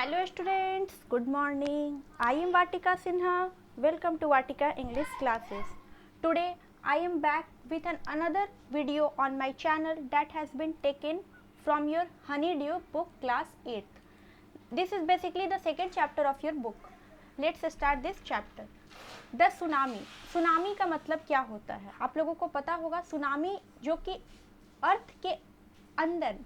Hello students, good morning. I am Vatika Sinha. Welcome to Vatika English classes. Today I am back with another video on my channel that has been taken from your Honeydew book class 8th. This is basically the second chapter of your book. Let's start this chapter. The tsunami. Tsunami का मतलब क्या होता है? आप लोगों को पता होगा सुनामी जो कि अर्थ के अंदर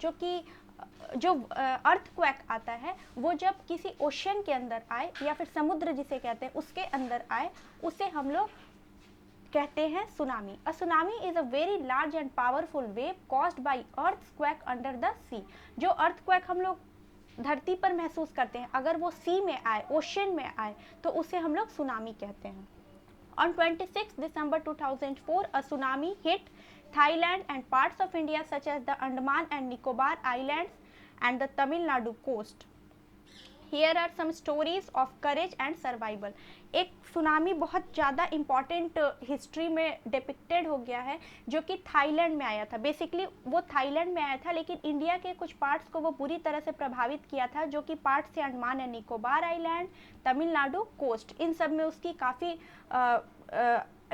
जो अर्थक्वेक आता है वो जब किसी ओशन के अंदर आए या फिर समुद्र जिसे कहते हैं उसके अंदर आए उसे हम लोग कहते हैं tsunami. A tsunami is a very large and powerful wave caused by earthquake under the sea. जो अर्थक्वेक हम लोग धरती पर महसूस करते हैं अगर वो सी में आए, ओशन में आए, तो उसे हम लोग सुनामी कहते हैं. On 26 December 2004, a tsunami hit Thailand and parts of India such as the Andaman and Nicobar Islands and the Tamil Nadu coast. Here are some stories of courage and survival. एक tsunami बहुत ज़्यादा important history में depicted हो गया है जो कि Thailand में आया था. बेसिकली वो थाईलैंड में आया था लेकिन इंडिया के कुछ पार्ट्स को वो बुरी तरह से प्रभावित किया था जो कि पार्ट्स से Andaman and Nicobar island, Tamil Nadu coast, इन सब में उसकी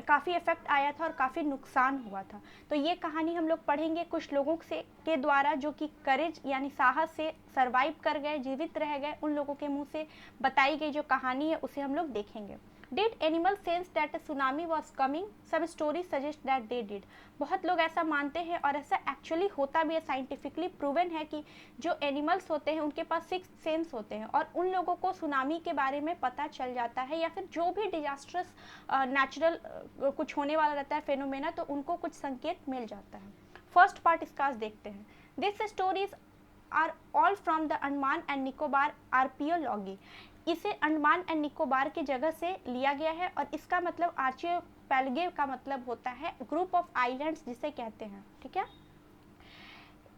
काफ़ी इफेक्ट आया था और काफ़ी नुकसान हुआ था. तो ये कहानी हम लोग पढ़ेंगे कुछ लोगों से के द्वारा जो कि करेज यानी साहस से सरवाइव कर गए, जीवित रह गए, उन लोगों के मुंह से बताई गई जो कहानी है उसे हम लोग देखेंगे. Did animals sense that a tsunami was coming? Some stories suggest that they did. बहुत लोग ऐसा मानते हैं और ऐसा एक्चुअली होता भी है. साइंटिफिकली प्रूवन है कि जो एनिमल्स होते हैं उनके पास सिक्स सेंस होते हैं और उन लोगों को सुनामी के बारे में पता चल जाता है या फिर जो भी डिजास्टरस नेचुरल कुछ होने वाला रहता है फेनोमेना तो उनको कुछ संकेत मिल जाता है. फर्स्ट पार्ट इसका देखते हैं. This stories are all from the Andaman and Nicobar archaeology. इसे अंडमान एंड निकोबार की जगह से लिया गया है और इसका मतलब आर्चियोपेलगे का मतलब होता है ग्रुप ऑफ आइलैंड्स जिसे कहते हैं. ठीक है.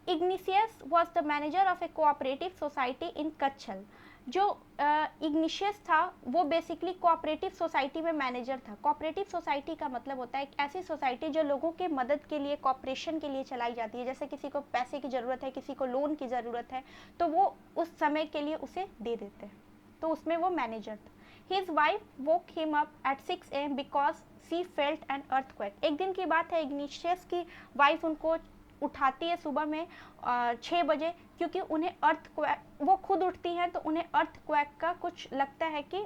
Ignatius was the manager of a cooperative society in Katchal. जो इग्निशियस था वो बेसिकली कोऑपरेटिव सोसाइटी में मैनेजर था. कोऑपरेटिव सोसाइटी का मतलब होता है एक ऐसी सोसाइटी जो लोगों के मदद के लिए, कोऑपरेशन के लिए चलाई जाती है. जैसे किसी को पैसे की ज़रूरत है, किसी को लोन की ज़रूरत है तो वो उस समय के लिए उसे दे देते हैं. तो उसमें वो मैनेजर था. His wife woke him up at 6 AM because she felt an earthquake. एक दिन की बात है, इग्निशियस की वाइफ उनको उठाती है सुबह में 6 बजे क्योंकि उन्हें अर्थक्वेक, वो खुद उठती हैं तो उन्हें अर्थक्वेक का कुछ लगता है कि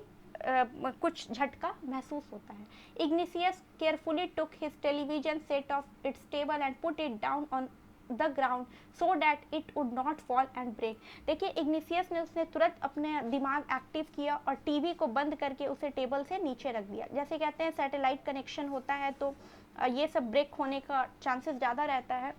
कुछ झटका महसूस होता है. Ignatius carefully took his television set off its table and put it down on the ground so that it would not fall and break. देखिए इग्निशियस ने उसने तुरंत अपने दिमाग एक्टिव किया और टीवी को बंद करके उसे टेबल से नीचे रख दिया. जैसे कहते हैं सैटेलाइट कनेक्शन होता है तो ये सब ब्रेक होने का चांसेस ज़्यादा रहता है,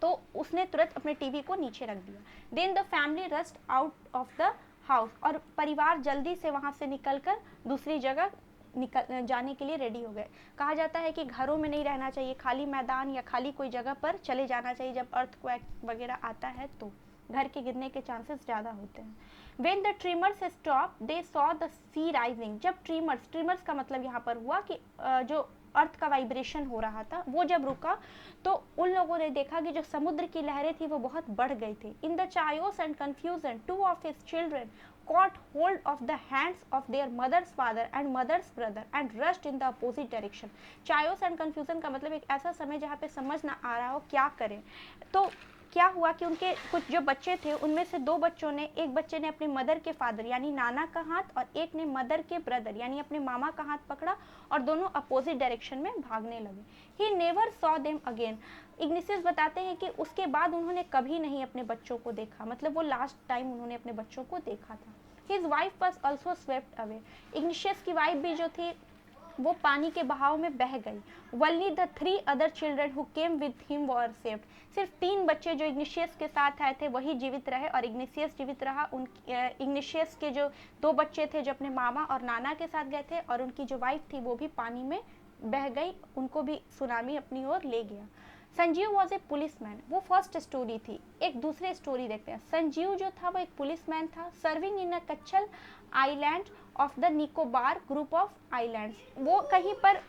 तो उसने तुरंत अपने टीवी को नीचे रख दिया. Then the family rushed out of the house. और परिवार जल्दी से वहाँ से निकलकर दूसरी जगह जाने के लिए रेडी हो गए. कहा जाता है कि घरों में नहीं रहना चाहिए, खाली मैदान या खाली कोई जगह पर चले जाना चाहिए. जब अर्थक्वेक वगैरह आता है तो घर के गिरने के चांसेस ज़्यादा होते हैं. When the tremors stopped, they saw the sea rising. जब ट्रीमर्स का मतलब यहाँ पर हुआ कि जो अर्थ का वाइब्रेशन हो रहा था वो जब रुका तो उन लोगों ने देखा कि जो समुद्र की लहरें थी वो बहुत बढ़ गई थी. In the Chaayos and confusion two of his children caught hold of the hands of their mother's father and mother's brother and rushed in the opposite direction. chaos and confusion का मतलब एक ऐसा समय जहाँ पे समझ ना आ रहा हो क्या करें. तो क्या हुआ कि उनके कुछ जो बच्चे थे उनमें से दो बच्चों ने, एक बच्चे ने अपने मदर के फादर यानी नाना का हाथ और एक ने मदर के ब्रदर यानी अपने मामा का हाथ पकड़ा और दोनों अपोजिट डायरेक्शन में भागने लगे. He never saw them again. Igneous बताते हैं कि उसके बाद उन्होंने कभी नहीं अपने बच्चों को देखा, मतलब वो लास्ट टाइम उन्होंने अपने बच्चों को देखा था. His wife was also swept away. Igneous की वाइफ भी जो थी वो पानी के बहाव में बह गई. Only the 3 other children who came with him were saved. सिर्फ 3 बच्चे जो इग्निशियस के साथ आए थे वही जीवित रहे और इग्निशियस जीवित रहा. इग्निशियस के जो 2 बच्चे थे जो अपने मामा और नाना के साथ गए थे और उनकी जो वाइफ थी वो भी पानी में बह गई, उनको भी सुनामी अपनी ओर ले गया. Sanjeev was a policeman. वो फर्स्ट स्टोरी थी. एक दूसरे स्टोरी देखते हैं. संजीव जो था वो एक पुलिसमैन था serving in a Katchal island of the Nicobar group of islands. वो कहीं पर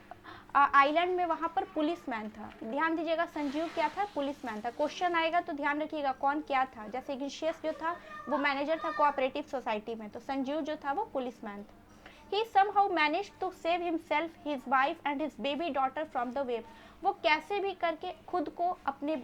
आइलैंड में वहाँ पर पुलिसमैन था। ध्यान दीजिएगा, संजीव क्या था? पुलिसमैन था। क्वेश्चन आएगा तो ध्यान रखिएगा कौन क्या था। जैसे इग्निशियस जो था वो मैनेजर था कोऑपरेटिव सोसाइटी में, तो संजीव जो था वो पुलिसमैन था। He somehow managed to save himself, his wife and his baby daughter from the wave. वो कैसे भी करके खुद को, अपने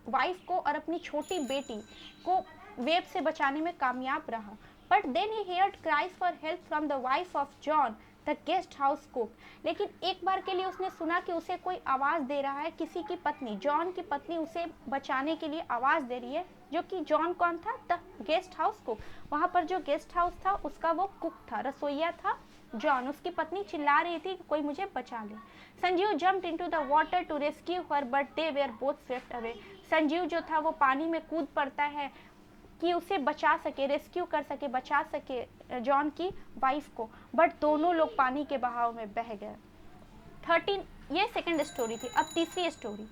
वाइफ को और अपनी छोटी बेटी को वेव से बचाने में कामयाब रहा। But then he heard cries for help from the wife of John, the guest house cook. लेकिन एक बार के लिए उसने सुना कि उसे कोई आवाज़ दे रहा है, किसी की पत्नी, जॉन की पत्नी उसे बचाने के लिए आवाज़ दे रही है, जो कि जॉन कौन था? The guest house cook. वहाँ पर जो गेस्ट हाउस था उसका वो कुक था, रसोईया था जॉन। उसकी पत्नी चिल्ला रही थी कि कोई मुझे बचा ले। Sanjeev jumped into the water to rescue her but they were both swept away. Sanjeev जो था वो पानी में कूद पड़ता है कि उसे बचा सके, रेस्क्यू कर सके, बचा सके जॉन की वाइफ को, बट दोनों लोग पानी के बहाव में बह गए। 13, ये सेकंड स्टोरी थी। अब तीसरी स्टोरी।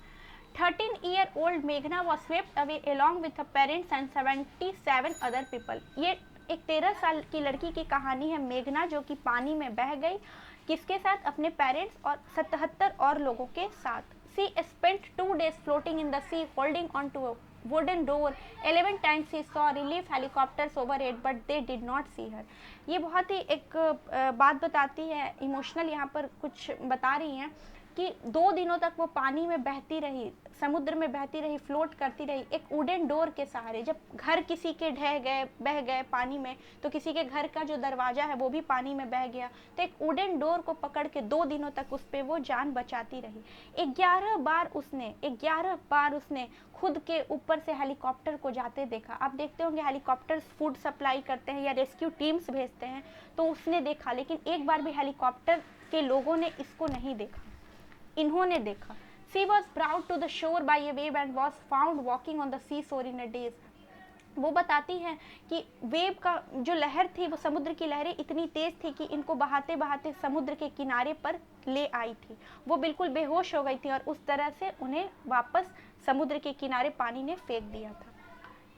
13-year-old मेघना was swept away along with her parents and 77 other people। ये एक 13 साल की लड़की की कहानी है, मेघना, जो कि पानी में बह गई। किसके साथ? अपने पेरेंट्स और 77 और लोगों के साथ। She spent 2 days floating in the sea holding on to a wooden door. 11 times she saw relief helicopters overhead but they did not see her। ये बहुत ही एक बात बताती है, इमोशनल यहाँ पर कुछ बता रही हैं कि 2 दिनों तक वो पानी में बहती रही, समुद्र में बहती रही, फ्लोट करती रही एक वुडन डोर के सहारे। जब घर किसी के ढह गए, बह गए पानी में, तो किसी के घर का जो दरवाजा है वो भी पानी में बह गया, तो एक वुडन डोर को पकड़ के 2 दिनों तक उस पर वो जान बचाती रही। 11 बार उसने खुद के ऊपर से हेलीकॉप्टर को जाते देखा। आप देखते होंगे हेलीकॉप्टर फूड सप्लाई करते हैं या रेस्क्यू टीम्स भेजते हैं, तो उसने देखा, लेकिन एक बार भी हेलीकॉप्टर के लोगों ने इसको नहीं देखा, इन्होंने देखा। She was brought to the shore by a wave and was found walking on the seashore in a daze। वो बताती हैं कि वेव का जो लहर थी, वो समुद्र की लहरें इतनी तेज थी कि इनको बहाते बहाते समुद्र के किनारे पर ले आई थी। वो बिल्कुल बेहोश हो गई थी और उस तरह से उन्हें वापस समुद्र के किनारे पानी ने फेंक दिया था।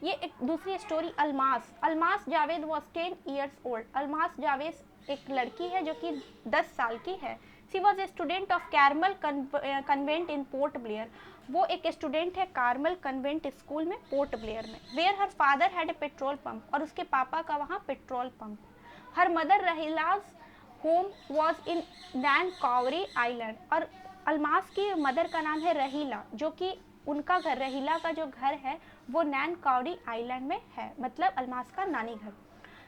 ये एक दूसरी story. Almas Javed was 10 years old। Almas Javed एक लड़की है जो कि 10 साल की है। She was a student of Carmel convent in Port Blair. वो एक स्टूडेंट है कार्मल कन्वेंट स्कूल में, पोर्ट ब्लेयर में। Where her father had a petrol pump, और उसके पापा का वहाँ petrol pump. Her mother Rahila's home was in Nancowry island, और अलमास की मदर का नाम है रहीला, जो कि उनका घर, रहीला का जो घर है वो नैन कावरी आइलैंड में है, मतलब अलमास का नानी घर।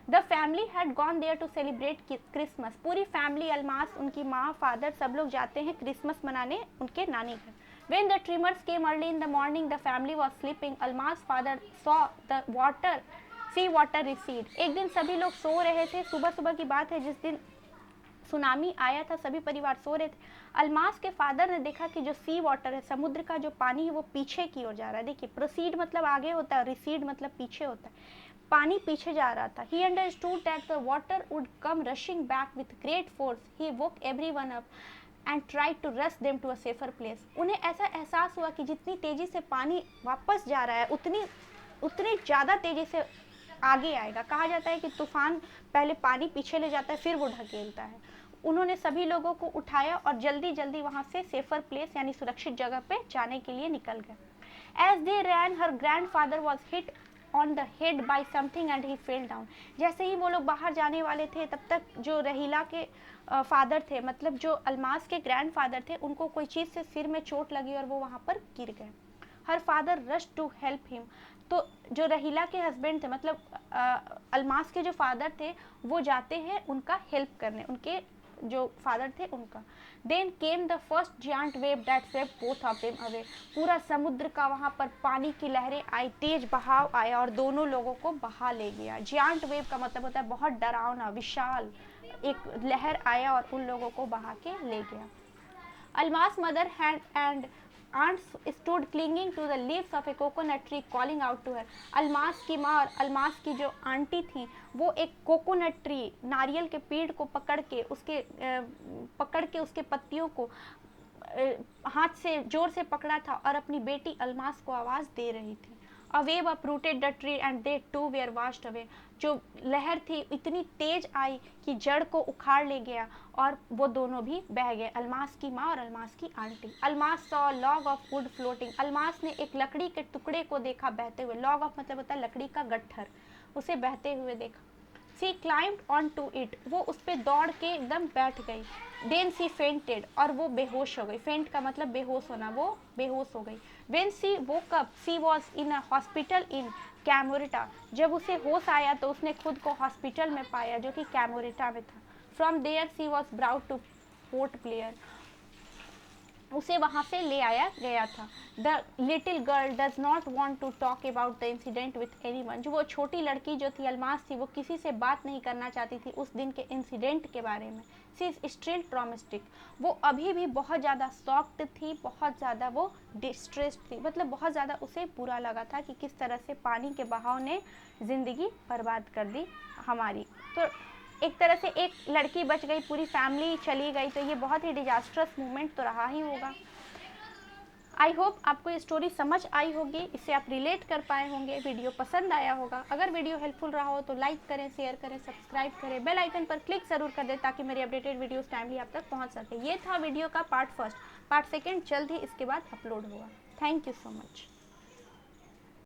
The family had gone there to celebrate Christmas. पूरी फैमिली, अलमास, उनकी माँ, फादर, सब लोग जाते हैं क्रिसमस मनाने उनके नानी घर। When the tremors came early in the morning, the family was sleeping. Alma's father saw the sea water recede। एक दिन सभी लोग सो रहे थे, सुबह सुबह की बात है जिस दिन सुनामी आया था, सभी परिवार सो रहे थे। अलमास के फादर ने देखा कि जो सी वाटर है, समुद्र का जो पानी है, वो पीछे की ओर जा रहा है। देखिए, प्रोसीड मतलब आगे होता है, रिसीड मतलब पीछे होता है। पानी पीछे जा रहा था। He understood that the water would come rushing back with great force. He woke everyone up and tried to rush them to a safer place। उन्हें ऐसा एहसास हुआ कि जितनी तेजी से पानी वापस जा रहा है, उतनी ज़्यादा तेजी से आगे आएगा। कहा जाता है कि तूफान पहले पानी पीछे ले जाता है, फिर वो ढकेलता है। उन्होंने सभी लोगों को उठाया और जल्दी जल्दी वहाँ से सेफर प्लेस यानी सुरक्षित जगह पे जाने के लिए निकल गए। As they ran, her grandfather was hit on the head by something and he fell down। जैसे ही वो लोग बाहर जाने वाले थे, तब तक जो रहीला के फादर थे, मतलब जो अलमास के ग्रैंडफादर थे, उनको कोई चीज़ से सिर में चोट लगी और वो वहाँ पर गिर गए। Her father rush to help him. तो जो रहीला के हस्बैंड थे, मतलब अलमास के जो फादर थे, वो जाते हैं उनका हेल्प करने, उनके जो फादर थे उनका। Then came the first giant wave that swept both of them away. पूरा समुद्र का वहाँ पर पानी की लहरें आई, तेज बहाव आया और दोनों लोगों को बहा ले गया। जायंट वेव का मतलब होता है बहुत डरावना, विशाल एक लहर आया और उन लोगों को बहा के ले गया। Almas mother and aunts stood clinging to the leaves of a coconut tree calling out to her। Almas की माँ और अलमास की जो आंटी थी, वो एक कोकोनट ट्री, नारियल के पेड़ को पकड़ के उसके पत्तियों को हाथ से जोर से पकड़ा था और अपनी बेटी अलमास को आवाज़ दे रही थी। A wave uprooted the tree and they too were washed away. जो लहर थी इतनी तेज आई कि जड़ को उखाड़ ले गया और वो दोनों भी बह गए, अलमास की माँ और अलमास की aunty. Almas saw log of would floating. Almas ने एक लकड़ी के टुकड़े को देखा बहते हुए। लॉग ऑफ मतलब होता है लकड़ी का गट्ठर, उसे बहते हुए देखा। सी क्लाइम्ड ऑन टू इट। वो उस पर दौड़ के एकदम बैठ गई। देन सी फेंटेड। और वो बेहोश हो गई। फेंट का मतलब बेहोश होना, वो बेहोश हो गई। When she woke up she was in a hospital in Camorita. जब उसे होश आया तो उसने खुद को हॉस्पिटल में पाया जो कि कैमोरिटा में था। From there she was brought to Port Blair. उसे वहां से ले आया गया था। The little girl does not want to talk about the incident with anyone. जो वो छोटी लड़की जो थी अलमास थी, वो किसी से बात नहीं करना चाहती थी उस दिन के इंसिडेंट के बारे में। सी इज स्टिल ट्रॉमेस्टिक। वो अभी भी बहुत ज़्यादा शॉक्ड थी, बहुत ज़्यादा वो डिस्ट्रेस्ड थी, मतलब बहुत ज़्यादा उसे बुरा लगा था कि किस तरह से पानी के बहाव ने ज़िंदगी बर्बाद कर दी हमारी। तो एक तरह से एक लड़की बच गई, पूरी फैमिली चली गई, तो ये बहुत ही डिजास्टरस मोमेंट तो रहा ही होगा। आई होप आपको ये स्टोरी समझ आई होगी, इससे आप रिलेट कर पाए होंगे, वीडियो पसंद आया होगा। अगर वीडियो हेल्पफुल रहा हो तो लाइक करें, शेयर करें, सब्सक्राइब करें, बेल आइकन पर क्लिक जरूर कर दें ताकि मेरी अपडेटेड वीडियोस टाइमली आप तक पहुंच सके। ये था वीडियो का पार्ट फर्स्ट। पार्ट सेकेंड जल्द ही इसके बाद अपलोड होगा। Thank you so much.